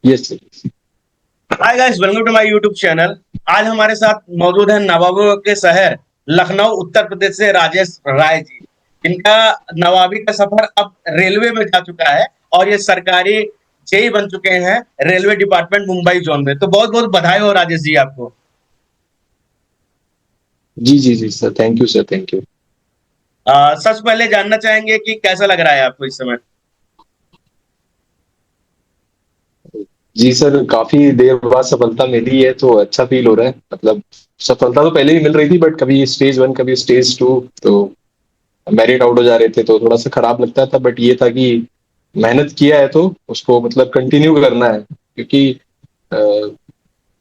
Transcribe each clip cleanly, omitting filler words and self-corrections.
Yes sir. Hi guys, welcome to my YouTube channel. आज हमारे साथ मौजूद है नवाबों के शहर लखनऊ उत्तर प्रदेश से राजेश राय जी। इनका नवाबी का सफर अब रेलवे में जा चुका है और ये सरकारी जेई बन चुके हैं रेलवे डिपार्टमेंट मुंबई जोन में। तो बहुत बहुत बधाई हो राजेश जी आपको। जी जी जी sir, thank you sir, thank you. सबसे पहले जानना चाहेंगे कि कैसा लग रहा है आपको इस समय। जी सर, काफी देर बाद सफलता मिली है तो अच्छा फील हो रहा है। मतलब सफलता तो पहले ही मिल रही थी, बट कभी स्टेज वन कभी स्टेज टू, तो मेरिट आउट हो जा रहे थे तो थोड़ा सा खराब लगता था। बट ये था कि मेहनत किया है तो उसको मतलब कंटिन्यू करना है, क्योंकि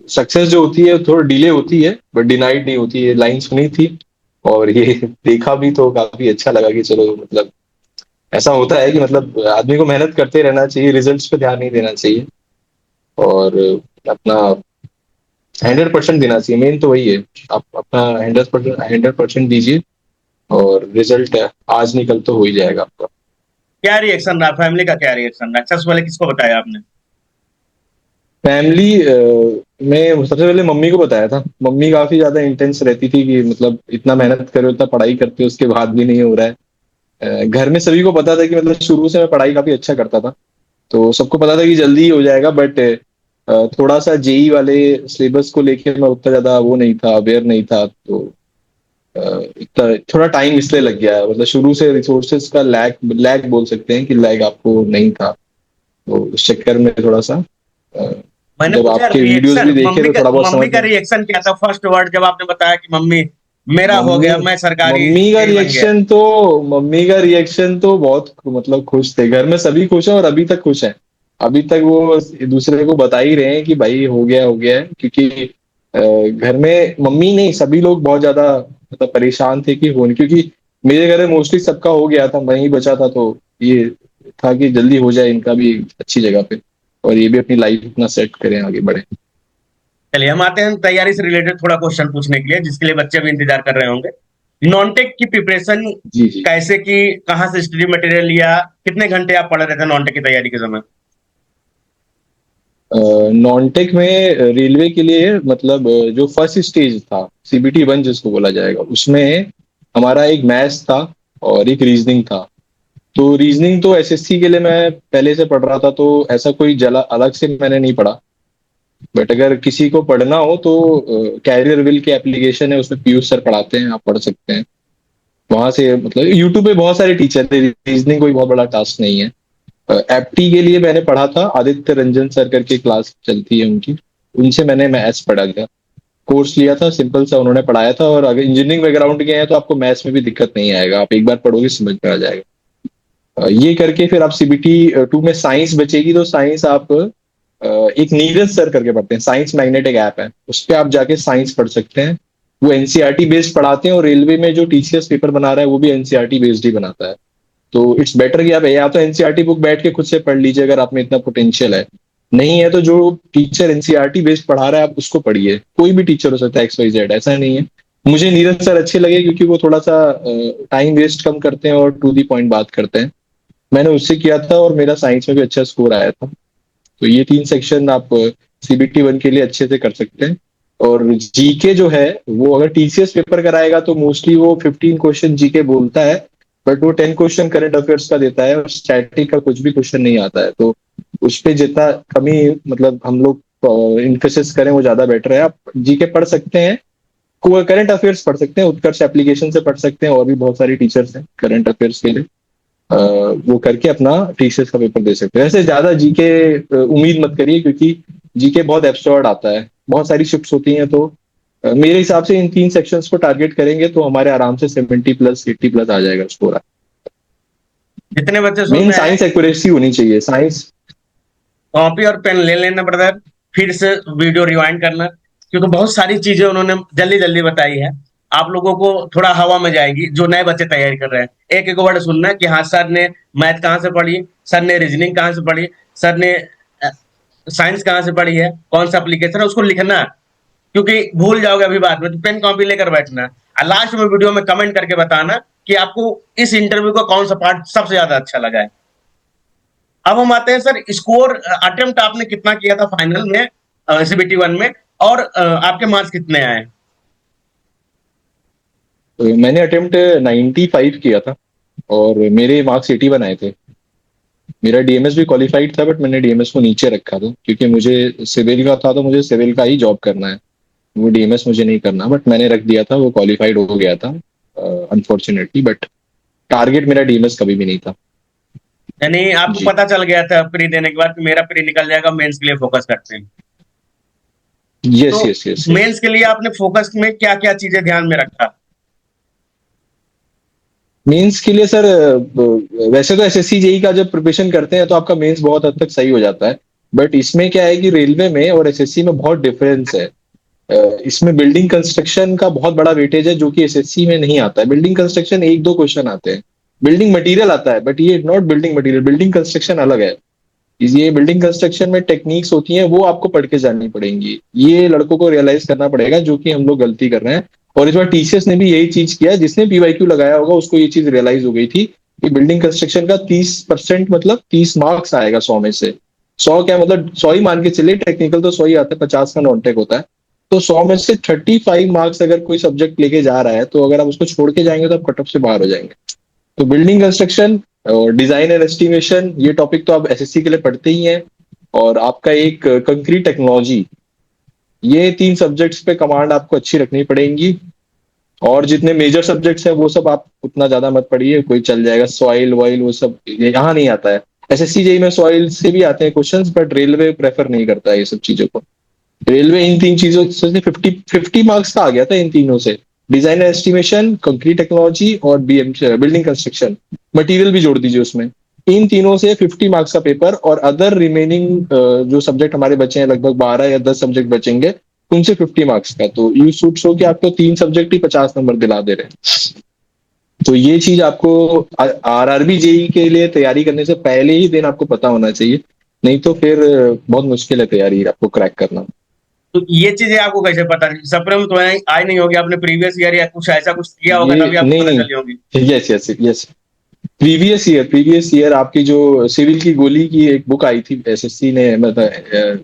सक्सेस जो होती है थोड़ा डिले होती है बट डिनाइड नहीं होती है। लाइन सुनी थी और ये देखा भी तो काफी अच्छा लगा कि चलो मतलब ऐसा होता है कि मतलब आदमी को मेहनत करते रहना चाहिए, रिजल्ट्स पे ध्यान नहीं देना चाहिए और अपना 100% देना चाहिए। मेन तो वही है, आप अपना 100% दीजिए और रिजल्ट आज नहीं कल तो हो ही जाएगा आपका। क्या रिएक्शन रहा, फैमिली का क्या रिएक्शन रहा? सबसे पहले किसको बताया आपने? फैमिली में सबसे पहले मम्मी को बताया था। मम्मी काफी ज्यादा इंटेंस रहती थी कि मतलब इतना मेहनत करे उतना पढ़ाई करते हो उसके बाद भी नहीं हो रहा है। घर में सभी को पता था कि मतलब शुरू से मैं पढ़ाई काफी अच्छा करता था, तो सबको पता था कि जल्दी ही हो जाएगा। बट थोड़ा सा जेई वाले सिलेबस को लेके मैं उतना ज्यादा वो नहीं था, अवेयर नहीं था, तो इतना थोड़ा टाइम इसलिए लग गया। मतलब शुरू से रिसोर्सेज का लैग लैग बोल सकते हैं कि लैग आपको नहीं था, तो उस चक्कर में थोड़ा सा मैंने जब पूछा आपके वीडियोस रिएक्शन, भी देखे तो थोड़ा बहुत मम्मी समझ का में। रिएक्शन क्या था फर्स्ट वर्ड जब आपने बताया कि मम्मी मेरा हो मम्मी गया, मैं सरकारी मम्मी का जेई बन गया? रिएक्शन तो मम्मी का रिएक्शन तो बहुत मतलब खुश थे। घर में सभी खुश हैं और अभी तक खुश हैं। अभी तक वो दूसरे को बता ही रहे हैं कि भाई हो गया है, क्योंकि घर में मम्मी नहीं सभी लोग बहुत ज्यादा मतलब परेशान थे कि हो नहीं, क्योंकि मेरे घर में मोस्टली सबका हो गया था, मैं ही बचा था। तो ये था कि जल्दी हो जाए इनका भी अच्छी जगह पे और ये भी अपनी लाइफ अपना सेट करें, आगे बढ़े। चलिए हम आते हैं तैयारी से रिलेटेड थोड़ा क्वेश्चन पूछने के लिए, जिसके लिए बच्चे भी इंतजार कर रहे होंगे। नॉन टेक की प्रिपरेशन जी जी। कैसे की, कहाँ से स्टडी मटेरियल लिया, कितने घंटे आप पढ़ रहे थे नॉन टेक की तैयारी के समय? नॉनटेक में रेलवे के लिए मतलब जो फर्स्ट स्टेज था, सीबीटी वन जिसको बोला जाएगा, उसमें हमारा एक मैथ्स था और एक रीजनिंग था। तो रीजनिंग तो एसएससी के लिए मैं पहले से पढ़ रहा था, तो ऐसा कोई जला अलग से मैंने नहीं पढ़ा। बट अगर किसी को पढ़ना हो तो कैरियर विल की एप्लीकेशन है, उसमें पीयूष सर पढ़ाते हैं, आप पढ़ सकते हैं वहां से। मतलब यूट्यूब पे बहुत सारे टीचर थे, रीजनिंग कोई बहुत बड़ा टास्क नहीं है। एप्टी के लिए मैंने पढ़ा था, आदित्य रंजन सर करके क्लास चलती है उनकी, उनसे मैंने मैथ्स पढ़ा था। कोर्स लिया था सिंपल सा, उन्होंने पढ़ाया था। और अगर इंजीनियरिंग बैकग्राउंड के हैं तो आपको मैथ्स में भी दिक्कत नहीं आएगा, आप एक बार पढ़ोगे समझ में आ जाएगा। ये करके फिर आप सीबीटी टू में साइंस बचेगी, तो साइंस आप एक नीरज सर करके पढ़ते हैं, साइंस मैग्नेटिक ऐप है, उस पर आप जाके साइंस पढ़ सकते हैं। वो एनसीईआरटी बेस्ड पढ़ाते हैं और रेलवे में जो टीसीएस पेपर बना रहा है वो भी एनसीईआरटी बेस्ड ही बनाता है। तो इट्स बेटर कि आप या तो एनसीईआरटी बुक बैठ के खुद से पढ़ लीजिए अगर आप में इतना पोटेंशियल है। नहीं है तो जो टीचर एनसीईआरटी बेस्ड पढ़ा रहा है आप उसको पढ़िए, कोई भी टीचर हो सकता है, एक्स वाई जेड, ऐसा नहीं है। मुझे नीरज सर अच्छे लगे क्योंकि वो थोड़ा सा टाइम वेस्ट कम करते हैं और टू दी पॉइंट बात करते हैं। मैंने उससे किया था और मेरा साइंस में भी अच्छा स्कोर आया था। तो ये 3 सेक्शन आप सीबीटी वन के लिए अच्छे से कर सकते हैं। और जीके जो है वो अगर टीसीएस पेपर कराएगा तो मोस्टली वो 15 क्वेश्चन जीके बोलता है, बट वो 10 क्वेश्चन करंट अफेयर्स का देता है और स्टैटिक का कुछ भी क्वेश्चन नहीं आता है। तो उस पर जितना कमी मतलब हम लोग इन्फोसिस करें वो ज्यादा बेटर है। आप जीके पढ़ सकते हैं, करंट अफेयर्स पढ़ सकते हैं, उत्कर्ष एप्लीकेशन से पढ़ सकते हैं, और भी बहुत सारी टीचर्स हैं करंट अफेयर्स के लिए। वो करके अपना टीसीएस का पेपर दे सकते हैं। वैसे ज्यादा जीके उम्मीद मत करिए, क्योंकि जीके बहुत एब्सर्ड आता है, बहुत सारी शिफ्ट होती हैं। तो मेरे हिसाब से इन 3 सेक्शंस को टारगेट करेंगे तो हमारे आराम से 70+ 80+ आ जाएगा स्कोर। जितने बच्चे सुन मेन रहे हैं, साइंस एक्यूरेसी होनी चाहिए, साइंस। कॉपी और पेन ले लेना ब्रदर, फिर से वीडियो रिवाइंड करना, क्योंकि बहुत सारी चीजें उन्होंने जल्दी जल्दी बताई है। आप लोगों को थोड़ा हवा में जाएगी जो नए बच्चे तैयारी कर रहे हैं। एक एक वर्ड सुनना कि हाँ सर ने मैथ कहाँ से पढ़ी, सर ने रीजनिंग कहाँ से पढ़ी, सर ने साइंस कहाँ से पढ़ी है, कौन सा एप्लीकेशन है, उसको लिखना। क्योंकि भूल जाओगे अभी बाद में, तो पेन कॉपी लेकर बैठना और लास्ट में वीडियो में कमेंट करके बताना कि आपको इस इंटरव्यू का कौन सा पार्ट सबसे ज्यादा अच्छा लगा है। अब हम आते हैं सर, स्कोर अटेम्प्ट आपने कितना किया था फाइनल में, सीबीटी 1 में, और आपके मार्क्स कितने आए? तो मैंने अटेम्प्ट 95 किया था और मेरे मार्क्स 81 आए थे। मेरा डीएमएस भी क्वालिफाइड था, बट मैंने डीएमएस को नीचे रखा था क्योंकि मुझे सिविल का था, तो मुझे सिविल का ही जॉब करना है, वो डीएमएस मुझे नहीं करना, बट मैंने रख दिया था, वो क्वालिफाइड हो गया था अनफॉर्चुनेटली। बट टारगेट मेरा डीएमएस कभी भी नहीं था। यानी आपको जी। पता चल गया था प्री देने के बाद कि मेरा प्री निकल जाएगा, मेंस के लिए फोकस करते हैं। तो yes yes yes yes. Mains के लिए आपने फोकस में क्या क्या चीजें ध्यान में रखा? मेंस के लिए सर, वैसे तो एसएससी जेई का जब प्रिपरेशन करते हैं तो आपका मेंस बहुत हद तक सही हो जाता है। बट इसमें क्या है कि रेलवे में और एसएससी में बहुत डिफरेंस है। इसमें बिल्डिंग कंस्ट्रक्शन का बहुत बड़ा वेटेज है, जो कि एसएससी में नहीं आता है। बिल्डिंग कंस्ट्रक्शन एक दो क्वेश्चन आते हैं, बिल्डिंग मटेरियल आता है, बट ये not building material, building construction अलग है। ये बिल्डिंग कंस्ट्रक्शन में टेक्निक्स होती हैं, वो आपको पढ़ के जाननी पड़ेंगी। ये लड़कों को रियलाइज करना पड़ेगा, जो कि हम लोग गलती कर रहे हैं। और इस बार टीसीएस ने भी यही चीज किया, जिसने पीवाईक्यू लगाया होगा उसको ये चीज रियलाइज हो गई थी कि बिल्डिंग कंस्ट्रक्शन का 30% मतलब 30 मार्क्स आएगा 100 में से। 100 क्या, मतलब 100 ही मान के चलिए, टेक्निकल तो 100 ही आता है, 50 का नॉन टेक होता है। तो 100 में से 35 मार्क्स अगर कोई सब्जेक्ट लेके जा रहा है, तो अगर आप उसको छोड़ के जाएंगे तो आप कट ऑफ से बाहर हो जाएंगे। तो बिल्डिंग कंस्ट्रक्शन और डिजाइन एंड एस्टिमेशन, ये टॉपिक तो आप एसएससी के लिए पढ़ते ही हैं। और आपका एक कंक्रीट टेक्नोलॉजी, ये 3 सब्जेक्ट्स पे कमांड आपको अच्छी रखनी पड़ेगी। और जितने मेजर सब्जेक्ट्स हैं वो सब आप उतना ज्यादा मत पढ़िए, कोई चल जाएगा। सॉइल वॉइल वो सब यहाँ नहीं आता है। एसएससी जेई में सॉइल से भी आते हैं क्वेश्चंस, बट रेलवे प्रेफर नहीं करता है ये सब चीजों को। रेलवे इन 3 चीजों से 50 मार्क्स का आ गया था इन तीनों से। डिजाइन एस्टिमेशन, कंक्रीट टेक्नोलॉजी और बीएम बिल्डिंग कंस्ट्रक्शन, मटेरियल भी जोड़ दीजिए उसमें। इन तीनों से 50 मार्क्स का पेपर, और अदर रिमेनिंग जो सब्जेक्ट हमारे बचे हैं, लगभग 12 या 10 सब्जेक्ट बचेंगे, उनसे 50 मार्क्स का। तो यू शुड शो कि आपको 3 सब्जेक्ट ही 50 नंबर दिला दे रहे हैं। तो ये चीज आपको आरआरबी जेई के लिए तैयारी करने से पहले ही दिन आपको पता होना चाहिए, नहीं तो फिर बहुत मुश्किल है तैयारी आपको क्रैक करना। तो ये चीजें आपको कैसे पता नहीं? सपने में तो आई नहीं होगी, आपने प्रीवियस ईयर या कुछ ऐसा कुछ किया होगा ये तभी आपको नहीं पता नहीं, चली होगी। Yes yes yes. Previous year आपकी जो सिविल की गोली की एक बुक आई थी, एसएससी ने, मतलब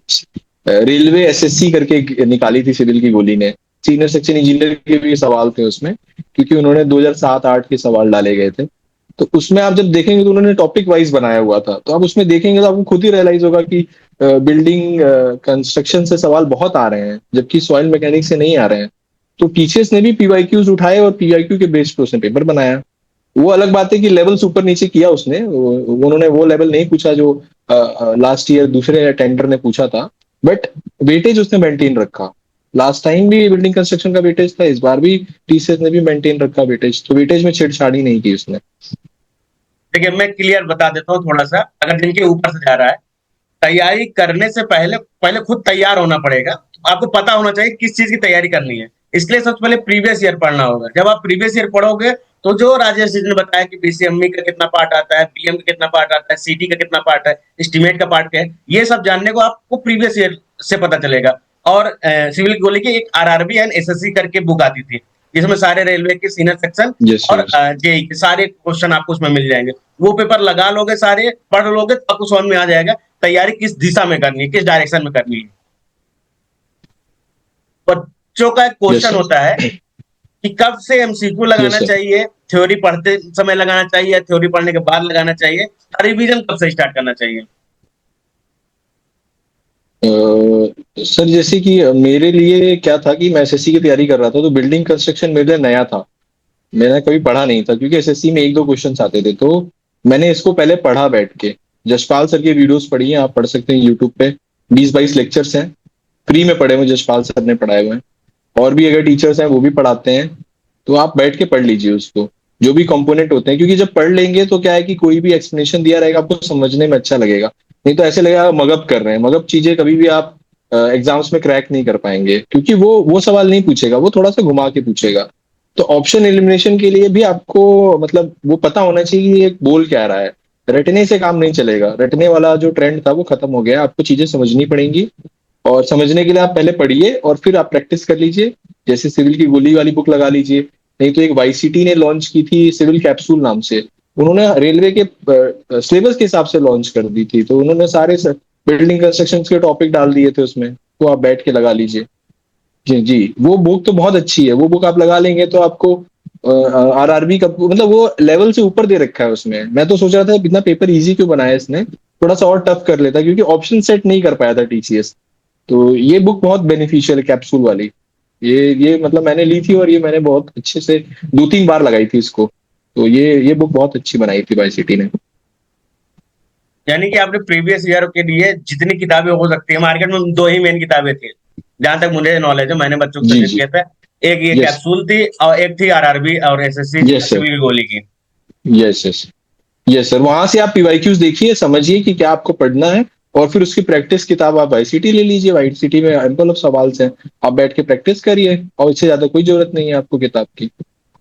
रेलवे एसएससी करके निकाली थी सिविल की गोली ने। सीनियर सेक्शन इंजीनियर के भी सवाल थे उसमें, क्योंकि उन्होंने 2007-8 के सवाल डाले गए थे। तो उसमें आप जब देखेंगे तो उन्होंने टॉपिक वाइज बनाया हुआ था, तो आप उसमें देखेंगे तो आपको खुद ही रियलाइज होगा कि बिल्डिंग कंस्ट्रक्शन से सवाल बहुत आ रहे हैं, जबकि सॉइल मैकेनिक से नहीं आ रहे हैं। तो टीचर्स ने भी पीवाईक्यूज उठाए और पीवाईक्यू के बेस पे उसने पेपर बनाया। वो अलग बात है कि लेवल्स ऊपर नीचे किया उसने, उन्होंने वो लेवल नहीं पूछा जो लास्ट ईयर दूसरे टेंडर ने पूछा था। बट वेटेज उसने मेंटेन रखा। लास्ट टाइम भी बिल्डिंग कंस्ट्रक्शन का वेटेज था, इस बार भी टीसीएस ने भी मेंटेन रखा वेटेज, तो वेटेज में छेड़छाड़ी नहीं की उसने। देखिए, मैं क्लियर बता देता हूँ थोड़ा सा, अगर जिनके ऊपर से जा रहा है, तैयारी करने से पहले पहले खुद तैयार होना पड़ेगा। आपको पता होना चाहिए किस चीज की तैयारी करनी है। इसलिए सबसे पहले प्रीवियस ईयर पढ़ना होगा। जब आप प्रीवियस ईयर पढ़ोगे, तो जो राजेश जी ने बताया कि बीसीएमई का कितना पार्ट आता है, पीएम का कितना पार्ट आता है, सीटी का कितना पार्ट है, एस्टीमेट का पार्ट क्या है, ये सब जानने को आपको प्रीवियस ईयर से पता चलेगा। और सिविल गोली की एक आरआरबी एंड एसएससी करके बुक आती थी, जिसमें सारे रेलवे के सीनियर सेक्शन यस और यस जेई के सारे क्वेश्चन आपको उसमें मिल जाएंगे। वो पेपर लगा लोगे, सारे पढ़ लोगे, तो आपको समझ में आ जाएगा तैयारी किस दिशा में करनी है, किस डायरेक्शन में करनी है। बच्चों का एक यस क्वेश्चन सर। होता है कि कब से एमसीक्यू यस लगाना सर। चाहिए, थ्योरी पढ़ते समय लगाना चाहिए या थ्योरी पढ़ने के बाद लगाना चाहिए, रिवीजन कब से स्टार्ट करना चाहिए? सर जैसे कि मेरे लिए क्या था कि मैं एसएससी की तैयारी कर रहा था, तो बिल्डिंग कंस्ट्रक्शन मेरे लिए नया था। मैंने कभी पढ़ा नहीं था, क्योंकि एसएससी में एक दो क्वेश्चन आते थे। तो मैंने इसको पहले पढ़ा बैठ के। जसपाल सर के वीडियोस पढ़ी हैं, आप पढ़ सकते हैं यूट्यूब पे। 20-22 लेक्चर्स हैं, फ्री में पढ़े हुए, जसपाल सर ने पढ़ाए हुए हैं। और भी अगर टीचर्स हैं वो भी पढ़ाते हैं, तो आप बैठ के पढ़ लीजिए उसको, जो भी कंपोनेंट होते हैं। क्योंकि जब पढ़ लेंगे तो क्या है कि कोई भी एक्सप्लेनेशन दिया रहेगा आपको समझने में अच्छा लगेगा। नहीं तो ऐसे लगेगा मगअप कर रहे हैं। मगअप चीजें कभी भी आप एग्जाम्स में क्रैक नहीं कर पाएंगे, क्योंकि वो सवाल नहीं पूछेगा, वो थोड़ा सा घुमा के पूछेगा। तो ऑप्शन एलिमिनेशन के लिए भी आपको मतलब वो पता होना चाहिए कि ये बोल क्या रहा है। रटने से काम नहीं चलेगा, रटने वाला जो ट्रेंड था वो खत्म हो गया, आपको चीजें समझनी पड़ेंगी। और समझने के लिए आप पहले पढ़िए और फिर आप प्रैक्टिस कर लीजिए। जैसे सिविल की गोली वाली बुक लगा लीजिए, नहीं तो एक वाईसीटी ने लॉन्च की थी सिविल कैप्सूल नाम से। उन्होंने रेलवे के सिलेबस के हिसाब से लॉन्च कर दी थी, तो उन्होंने सारे बिल्डिंग कंस्ट्रक्शन के टॉपिक डाल दिए थे उसमें, तो आप बैठ के लगा लीजिए। जी जी, वो बुक तो बहुत अच्छी है, वो बुक आप लगा लेंगे तो आपको आरआरबी का मतलब वो लेवल से ऊपर दे रखा है उसमें। मैं तो सोच रहा था इतना पेपर इजी क्यों बनाया इसने, थोड़ा सा और टफ कर लेता, क्योंकि ऑप्शन सेट नहीं कर पाया था टीसीएस। तो ये बुक बहुत बेनिफिशियल है, कैप्सूल वाली। ये मतलब मैंने ली थी और ये मैंने बहुत अच्छे से 2-3 बार लगाई थी इसको। तो ये बुक बहुत अच्छी बनाई थी बाई सिटी ने। यानी कि आपने प्रीवियस ईयर के लिए जितनी किताबें हो सकती है, मार्केट में दो ही मेन किताबें थी जहां तक मुझे नॉलेज है, मैंने बच्चों को जी सजेस्ट जी। किया था। एक ये यस कैप्सूल थी और एक थी आरआरबी और एसएससी यस सर। सिविल की गोली की। Yes yes. यस सर, वहां से आप पीवाईक्यूज देखिए, समझिए कि क्या आपको पढ़ना है, और फिर उसकी प्रैक्टिस किताब आप वाईसीटी ले लीजिए। वाईसीटी में एम्पल ऑफ सवाल हैं, आप बैठ के प्रैक्टिस करिए, और इससे ज्यादा कोई जरूरत नहीं है आपको किताब की।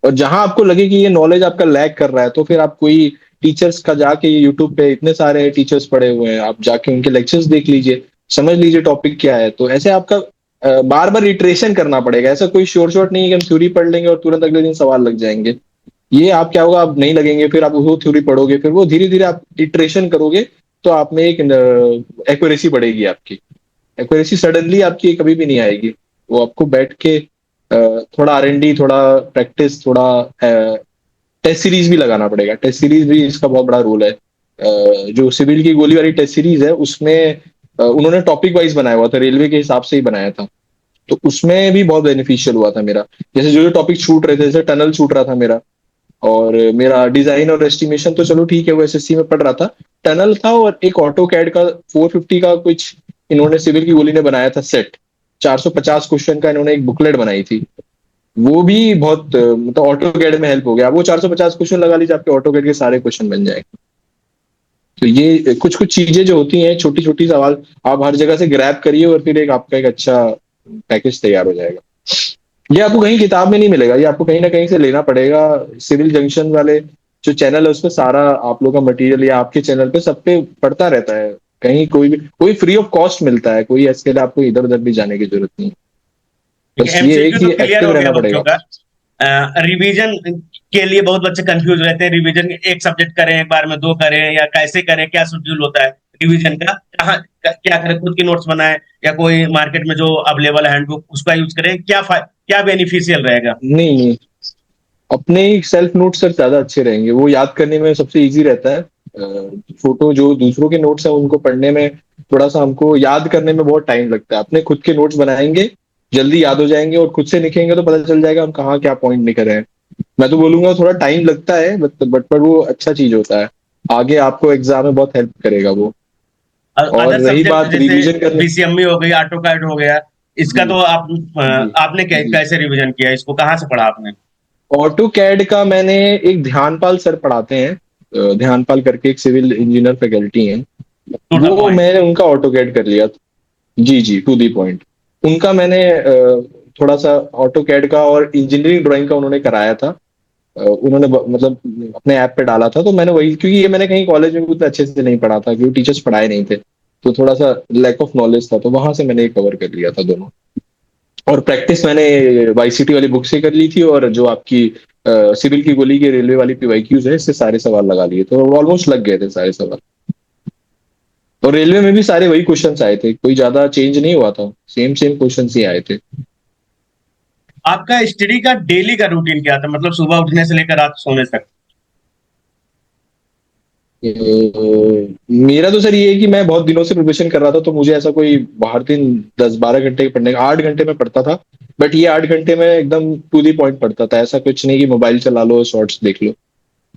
और जहां आपको लगे कि ये नॉलेज आपका लैग कर रहा है, तो फिर आप कोई टीचर्स का जाके, यूट्यूब पे इतने सारे टीचर्स पढ़े हुए हैं, आप जाके उनके लेक्चर्स देख लीजिए, समझ लीजिए टॉपिक क्या है। तो ऐसे आपका बार बार इटरेशन करना पड़ेगा। ऐसा कोई श्योर शॉट नहीं है कि हम थ्योरी पढ़ लेंगे और तुरंत अगले दिन सवाल लग जाएंगे। ये आप क्या होगा, आप नहीं लगेंगे, फिर आप वो थ्योरी पढ़ोगे, फिर वो धीरे धीरे आप इटरेशन करोगे, तो आप में एक एक्यूरेसी बढ़ेगी आपकी। एक्यूरेसी सडनली आपकी कभी भी नहीं आएगी। वो आपको बैठ के थोड़ा आरएनडी, थोड़ा प्रैक्टिस, थोड़ा टेस्ट सीरीज भी लगाना पड़ेगा। टेस्ट सीरीज भी इसका बहुत बड़ा रोल है। जो सिविल की गोली वाली टेस्ट सीरीज है उसमें उन्होंने टॉपिक वाइज बनाया हुआ था, रेलवे के हिसाब से ही बनाया था। तो उसमें भी बहुत बेनिफिशियल हुआ था मेरा। जैसे जो जो टॉपिक छूट रहे थे, जैसे टनल छूट रहा था मेरा, और मेरा डिजाइन और एस्टिमेशन तो चलो ठीक है, वो एसएससी में पढ़ रहा था। टनल था, और एक ऑटो कैड का 450 का कुछ इन्होंने सिविल की गोली ने बनाया था सेट, 450 क्वेश्चन का इन्होंने एक बुकलेट बनाई थी। वो भी बहुत मतलब ऑटो कैड में हेल्प हो गया। वो 450 क्वेश्चन लगा लीजिए, आपके ऑटो कैड के सारे क्वेश्चन बन जाएंगे। तो ये कुछ कुछ चीजें जो होती हैं, छोटी छोटी सवाल, आप हर जगह से ग्रैब करिए, और फिर एक आपका एक अच्छा पैकेज तैयार हो जाएगा। ये आपको कहीं किताब में नहीं मिलेगा, ये आपको कहीं ना कहीं से लेना पड़ेगा। सिविल जंक्शन वाले जो चैनल है उसपे सारा आप लोग का मटेरियल, या आपके चैनल पे सब पे पड़ता रहता है। कहीं कोई भी कोई फ्री ऑफ कॉस्ट मिलता है, कोई इसके लिए आपको इधर उधर भी जाने की जरूरत नहीं। ठीक बस है, ये है एमसीक्यू तो कि क्लियर एक्टिव हो गया रहना बच्चों पड़ेगा। का। रिवीजन के लिए बहुत बच्चे कंफ्यूज रहते हैं, रिवीजन एक सब्जेक्ट करें एक बार में, दो करें, या कैसे करें, क्या शेड्यूल होता है रिवीजन का, कहाँ क्या करें, खुद की नोट्स बनाए या कोई मार्केट में जो अवेलेबल है हैंडबुक उसका यूज करें, क्या बेनिफिशियल रहेगा? नहीं नहीं, अपने ही सेल्फ नोट सर ज्यादा अच्छे रहेंगे, वो याद करने में सबसे इजी रहता है। फोटो जो दूसरों के नोट्स हैं उनको पढ़ने में थोड़ा सा हमको याद करने में बहुत टाइम लगता है। अपने खुद के नोट्स बनाएंगे, जल्दी याद हो जाएंगे, और खुद से लिखेंगे तो पता चल जाएगा हम कहाँ क्या पॉइंट लिख रहे हैं। मैं तो बोलूंगा थोड़ा टाइम लगता है, बट पर वो अच्छा चीज होता है, आगे आपको एग्जाम में बहुत हेल्प करेगा वो। और अदर रही सब्जेक्ट बात जैसे रिवीजन करने। बीसीएमबी हो गई, ऑटो कैड हो गया, इसका जी तो जी आपने जी। कैसे रिवीजन किया, इसको कहाँ से पढ़ा आपने? ऑटो कैड का मैंने, एक ध्यानपाल सर पढ़ाते हैं, ध्यानपाल करके एक सिविल इंजीनियर फैकल्टी हैं, टू द वो पॉइंट। मैंने उनका ऑटो कैड कर लिया था। जी जी, टू दी पॉइंट। उनका मैंने थोड़ा सा ऑटो कैड का और इंजीनियरिंग ड्राइंग का उन्होंने कराया था। उन्होंने मतलब अपने ऐप पे डाला था, तो मैंने वही, क्योंकि ये मैंने कहीं कॉलेज में भी उतना अच्छे से नहीं पढ़ा था, क्योंकि टीचर्स पढ़ाए नहीं थे, तो थोड़ा सा लैक ऑफ नॉलेज था, तो वहां से मैंने कवर कर लिया था दोनों। और प्रैक्टिस मैंने वाईसीटी वाली बुक से कर ली थी, और जो आपकी सिविल की गोली की रेलवे वाली पीवाईक्यूज है, इससे सारे सवाल लगा लिए, तो ऑलमोस्ट लग गए थे सारे सवाल। और रेलवे में भी सारे वही क्वेश्चंस आए थे, कोई ज्यादा चेंज नहीं हुआ था, सेम सेम क्वेश्चंस ही आए थे। आपका स्टडी का डेली का रूटीन क्या था, मतलब सुबह उठने से लेकर रात सोने तक? मेरा तो सर ये है कि मैं बहुत दिनों से प्रिपरेशन कर रहा था, तो मुझे ऐसा कोई बाहर दिन 10-12 घंटे पढ़ने का, 8 घंटे में पढ़ता था। बट ये 8 घंटे में एकदम टू दी पॉइंट पढ़ता था, ऐसा कुछ नहीं कि मोबाइल चला लो शॉर्ट्स देख लो।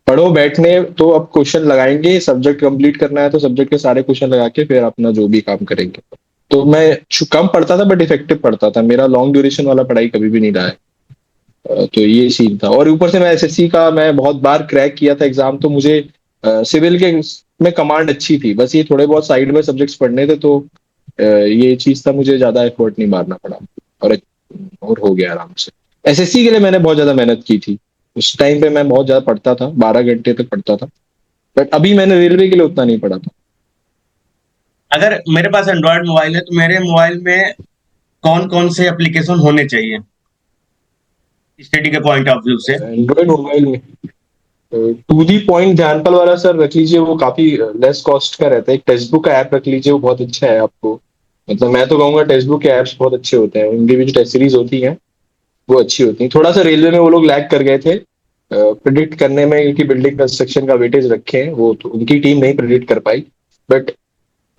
पढ़ो बैठने तो अब क्वेश्चन लगाएंगे, सब्जेक्ट कंप्लीट करना है तो सब्जेक्ट के सारे क्वेश्चन लगा के फिर अपना जो भी काम करेंगे। तो मैं कम पढ़ता था बट इफेक्टिव पढ़ता था, मेरा लॉन्ग ड्यूरेशन वाला पढ़ाई कभी भी नहीं रहा है। तो ये सीन था, और ऊपर से मैं एसएससी का मैं बहुत बार क्रैक किया था एग्जाम, तो मुझे सिविल के में कमांड अच्छी थी, बस ये थोड़े बहुत साइड में सब्जेक्ट्स पढ़ने थे, तो ये चीज था, मुझे ज्यादा एफर्ट नहीं मारना पड़ा, और और हो गया आराम से। एसएससी के लिए मैंने बहुत ज्यादा मेहनत की थी, उस टाइम पे मैं बहुत ज्यादा पढ़ता था, 12 घंटे तक पढ़ता था। बट अभी मैंने रेलवे के लिए उतना नहीं पढ़ा था। अगर मेरे पास एंड्रॉयड मोबाइल है तो मेरे मोबाइल में कौन कौन से एप्लीकेशन होने चाहिए स्टडी के पॉइंट ऑफ व्यू से? एंड्रॉइड मोबाइल में टू दी पॉइंट ध्यानपाल वाला सर रख लीजिए, वो काफी लेस कॉस्ट का रहता है। एक टेक्स्ट बुक का ऐप रख लीजिए, वो बहुत अच्छा है आपको। मतलब मैं तो कहूंगा टेक्स्ट बुक के ऐप्स बहुत अच्छे होते हैं, उनकी भी जो टेस्ट सीरीज होती हैं वो अच्छी होती हैं। थोड़ा सा रेलवे में वो लोग लैग कर गए थे प्रिडिक्ट करने में, क्योंकि बिल्डिंग कंस्ट्रक्शन का वेटेज रखे हैं, वो तो उनकी टीम नहीं प्रिडिक्ट कर पाई। बट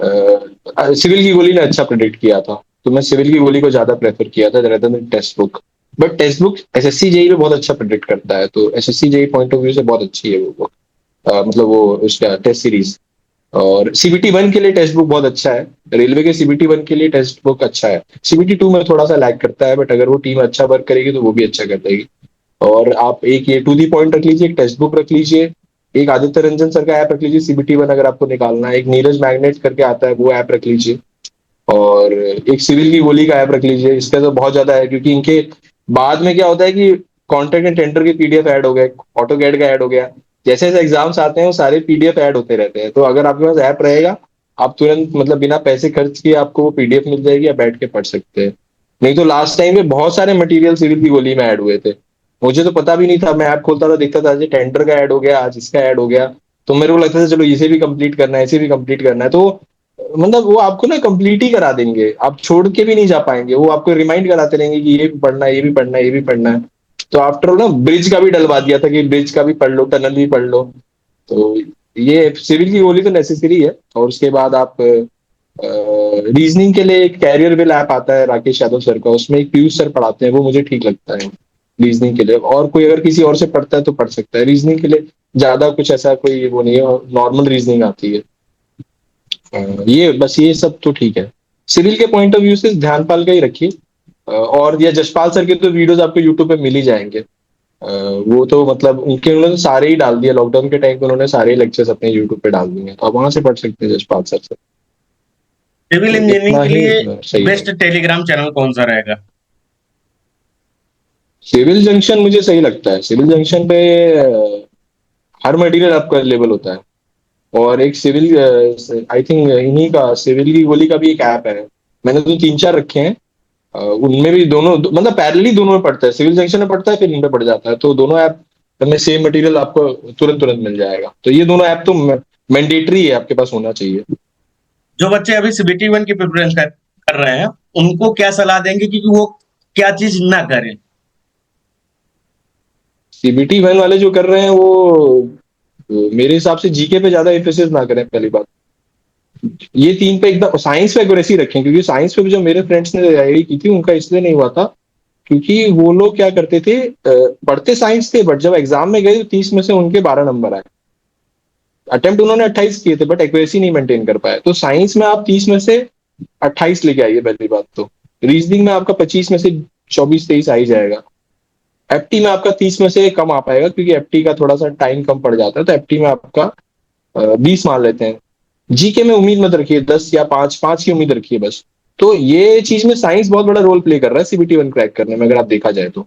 सिविल की गोली ने अच्छा प्रिडिक्ट किया था, तो मैं सिविल की गोली को ज्यादा प्रेफर किया था rather than text book. But text book SSC JE में बहुत अच्छा प्रिडिक्ट करता है, तो SSC JE point of view से बहुत अच्छी है वो book। मतलब वो उसका टेस्ट सीरीज। और सीबीटी वन के लिए टेक्स्ट बुक बहुत अच्छा है, रेलवे के सीबीटी वन के लिए टेक्स्ट बुक अच्छा है। सीबीटी टू में थोड़ा सा लैग करता है, बट अगर वो टीम अच्छा वर्क करेगी तो वो भी अच्छा कर देगी। और आप एक ये टू दी पॉइंट रख लीजिए, एक टेक्स्ट बुक रख लीजिए, एक आदित्य रंजन सर का ऐप रख लीजिए सीबीटी वन अगर आपको निकालना है, एक नीरज मैग्नेट करके आता है वो ऐप रख लीजिए, और एक सिविल की गोली का ऐप रख लीजिए। इसका तो बहुत ज्यादा है, क्योंकि इनके बाद में क्या होता है कि कॉन्ट्रैक्ट एंड टेंडर के पीडीएफ ऐड हो गए, ऑटो कैड का ऐड हो गया, जैसे जैसे एग्जाम्स आते हैं वो सारे पीडीएफ ऐड होते रहते हैं। तो अगर आपके पास ऐप रहेगा, आप तुरंत मतलब बिना पैसे खर्च किए आपको वो पीडीएफ मिल जाएगी, आप बैठ के पढ़ सकते हैं। नहीं तो लास्ट टाइम में बहुत सारे मटेरियल सिविल की गोली में ऐड हुए थे, मुझे तो पता भी नहीं था। मैं ऐप खोलता था, देखता था आज टेंडर का ऐड हो गया, आज इसका ऐड हो गया, तो मेरे को लगता था चलो इसे भी कंप्लीट करना है, इसे भी कंप्लीट करना है। तो मतलब वो आपको ना कंप्लीट ही करा देंगे, आप छोड़ के भी नहीं जा पाएंगे, वो आपको रिमाइंड कराते रहेंगे कि ये भी पढ़ना है, ये भी पढ़ना है, ये भी पढ़ना है। तो आफ्टर ऑल ना ब्रिज का भी डलवा दिया था कि ब्रिज का भी पढ़ लो, टनल भी पढ़ लो। तो ये सिविल की गोली तो नेसेसरी है। और उसके बाद आप रीजनिंग के लिए एक कैरियर बिल ऐप आता है राकेश यादव सर का, उसमें एक पीयूष सर पढ़ाते हैं, वो मुझे ठीक लगता है रीजनिंग के लिए। और कोई अगर किसी और से पढ़ता है तो पढ़ सकता है, रीजनिंग के लिए ज्यादा कुछ ऐसा कोई वो नहीं है, नॉर्मल रीजनिंग आती है। ये बस ये सब तो ठीक है। सिविल के पॉइंट ऑफ व्यू से ध्यानपाल का ही रखिए। और या जसपाल सर के तो वीडियोस आपको यूट्यूब पे मिल ही जाएंगे। वो तो मतलब उनके उन्होंने सारे ही डाल दिए, लॉकडाउन के टाइम पे उन्होंने सारे लेक्चर्स अपने यूट्यूब पे डाल दिए, तो आप वहां से पढ़ सकते हैं जसपाल सर से। सिविल तो इंजीनियरिंग इतना के ही लिए सही है। बेस्ट टेलीग्राम चैनल कौन सा रहेगा? सिविल जंक्शन मुझे सही लगता है, सिविल जंक्शन पे हर मटेरियल आपका अवेलेबल होता है। और एक सिविल आई थिंक इन्हीं का सिविल की गोली का भी एक ऐप है, मैंने तो तीन चार रखे हैं। उनमें भी दोनों मतलब पैरेलली दोनों में पड़ता है, सिविल जंक्शन में पड़ता है फिर इन पे पड़ जाता है, तो दोनों ऐप में सेम मटेरियल आपको तुरंत तुरंत मिल जाएगा। तो ये दोनों ऐप तो मैंडेटरी है, आपके पास होना चाहिए। जो बच्चे अभी सीबीटी वन की प्रिपरेशन कर रहे हैं, उनको क्या सलाह देंगे कि वो क्या चीज ना करें? सीबीटी वन वाले जो कर रहे हैं वो मेरे हिसाब से जीके पे ज्यादा एम्फेसिस ना करें, पहली बात। ये तीन पे एकदम साइंस पे एक्यूरेसी रखें, क्योंकि साइंस पे भी जो मेरे फ्रेंड्स ने तैयारी की थी उनका इसलिए नहीं हुआ था, क्योंकि वो लोग क्या करते थे, पढ़ते साइंस थे बट जब एग्जाम में गए तो 30 में से उनके 12 नंबर आए। अटेम्प्ट उन्होंने 28 किए थे बट एक्यूरेसी नहीं मेंटेन कर पाए। तो साइंस में आप 30 में से 28 लेके आइए पहली बात तो। रीजनिंग में आपका 25 में से 24-23 आ ही जाएगा। एफटी में आपका 30 में से कम आ पाएगा, क्योंकि एफटी का थोड़ा सा टाइम कम पड़ जाता है, तो एफटी में आपका 20 मान लेते हैं। जीके में उम्मीद मत रखिए, 10 या 5 5 की उम्मीद रखिए बस। तो ये चीज में साइंस बहुत बड़ा रोल प्ले कर रहा है सीबीटी वन क्रैक करने में, अगर आप देखा जाए तो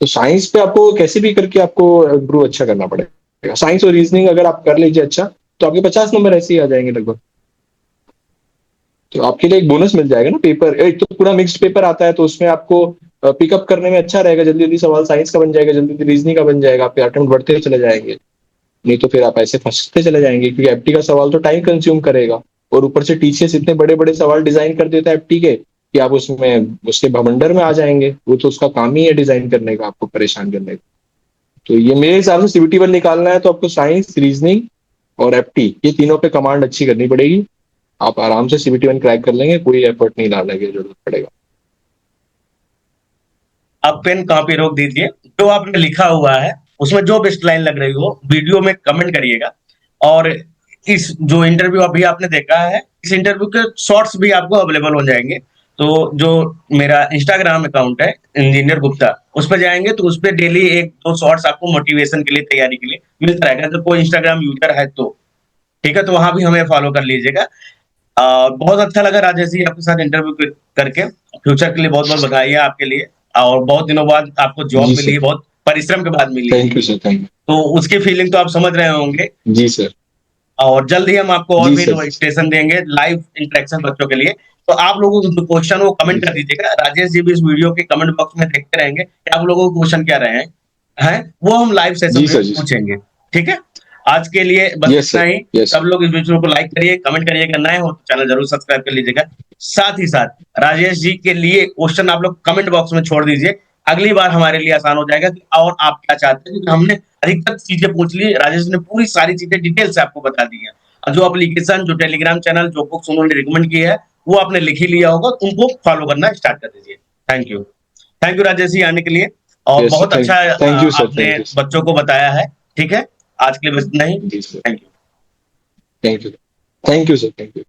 साइंस पे आपको कैसे भी करके आपको इम्प्रूव अच्छा करना पड़ेगा। साइंस और रीजनिंग अगर आप कर लीजिए अच्छा, तो आपके 50 नंबर ऐसे ही आ जाएंगे लगभग। तो आपके लिए एक बोनस मिल जाएगा ना, पेपर एक तो पूरा मिक्स्ड पेपर आता है, तो उसमें आपको पिकअप करने में अच्छा रहेगा, जल्दी जल्दी सवाल साइंस का बन जाएगा, जल्दी जल्दी रीजनिंग का बन जाएगा, आपके अटेम्प्ट बढ़ते चले जाएंगे। नहीं तो फिर आप ऐसे फंसते चले जाएंगे, क्योंकि एफटी का सवाल तो टाइम कंज्यूम करेगा, और ऊपर से टीसीएस इतने बड़े बड़े सवाल डिजाइन कर देता है एफटी के कि आप उसमें उसके भवंडर में आ जाएंगे। वो तो उसका काम ही है डिजाइन करने का, आपको परेशान करने का। तो ये मेरे हिसाब से सीबीटी वन निकालना है तो आपको साइंस, रीजनिंग और एफटी, ये तीनों पे कमांड अच्छी करनी पड़ेगी। आप आराम से सीबीटी वन क्रैक कर लेंगे, कोई एफर्ट नहीं डालने की जरूरत पड़ेगा। आप पेन कॉपी रोक दीजिए, जो आपने लिखा हुआ है उसमें जो बेस्ट लाइन लग रही हो वीडियो में कमेंट करिएगा। और इस जो इंटरव्यू अभी आपने देखा है, इस इंटरव्यू के शॉर्ट्स भी आपको अवेलेबल हो जाएंगे। तो जो मेरा इंस्टाग्राम अकाउंट है इंजीनियर गुप्ता, उस पर जाएंगे तो उस पर डेली एक दो शॉर्ट्स आपको मोटिवेशन के लिए, तैयारी के लिए मिलता रहेगा। तो कोई इंस्टाग्राम यूजर है तो ठीक है, तो वहां भी हमें फॉलो कर लीजिएगा। बहुत अच्छा लगा राजेश जी आपके साथ इंटरव्यू करके। फ्यूचर के लिए बहुत बहुत बधाई है आपके लिए। और बहुत दिनों बाद आपको जॉब जी मिली है, सर। बहुत परिश्रम के बाद मिली है। थैंक यू सर, थैंक तो उसकी फीलिंग तो आप समझ रहे होंगे। यू। जी सर। और जल्द ही हम आपको और जी भी सर। नोटिफिकेशन देंगे लाइव इंटरेक्शन बच्चों के लिए। तो आप लोगों को जो क्वेश्चन वो जी कमेंट कर सर। दीजिएगा, राजेश जी भी इस वीडियो के कमेंट बॉक्स में देखते रहेंगे कि आप लोगों को क्वेश्चन क्या रहे हैं, वो हम लाइव सेशन जी में सर। जी सर। पूछेंगे। ठीक है, आज के लिए बस यस इतना सर, ही। यस सब लोग इस वीडियो को लाइक करिए, कमेंट करिएगा, नए हो तो चैनल जरूर सब्सक्राइब कर लीजिएगा। साथ ही साथ राजेश जी के लिए क्वेश्चन आप लोग कमेंट बॉक्स में छोड़ दीजिए, अगली बार हमारे लिए आसान हो जाएगा कि और आप क्या चाहते हैं, क्योंकि हमने अधिकतर चीजें पूछ ली, राजेश ने पूरी सारी चीजें डिटेल से आपको बता दी है। और जो एप्लीकेशन, जो टेलीग्राम चैनल, जो बुक्स उन्होंने रिकमेंड की है, वो आपने लिख ही लिया होगा, तो उनको फॉलो करना स्टार्ट कर दीजिए। Thank you. Thank you Rajesh ji आने के लिए, और यस बहुत सर, अच्छा थैंक यू सर, आपने थैंक यू बच्चों को बताया है। ठीक है, आज के लिए बस इतना ही। जी sir, thank you. Thank you, thank you sir, thank you.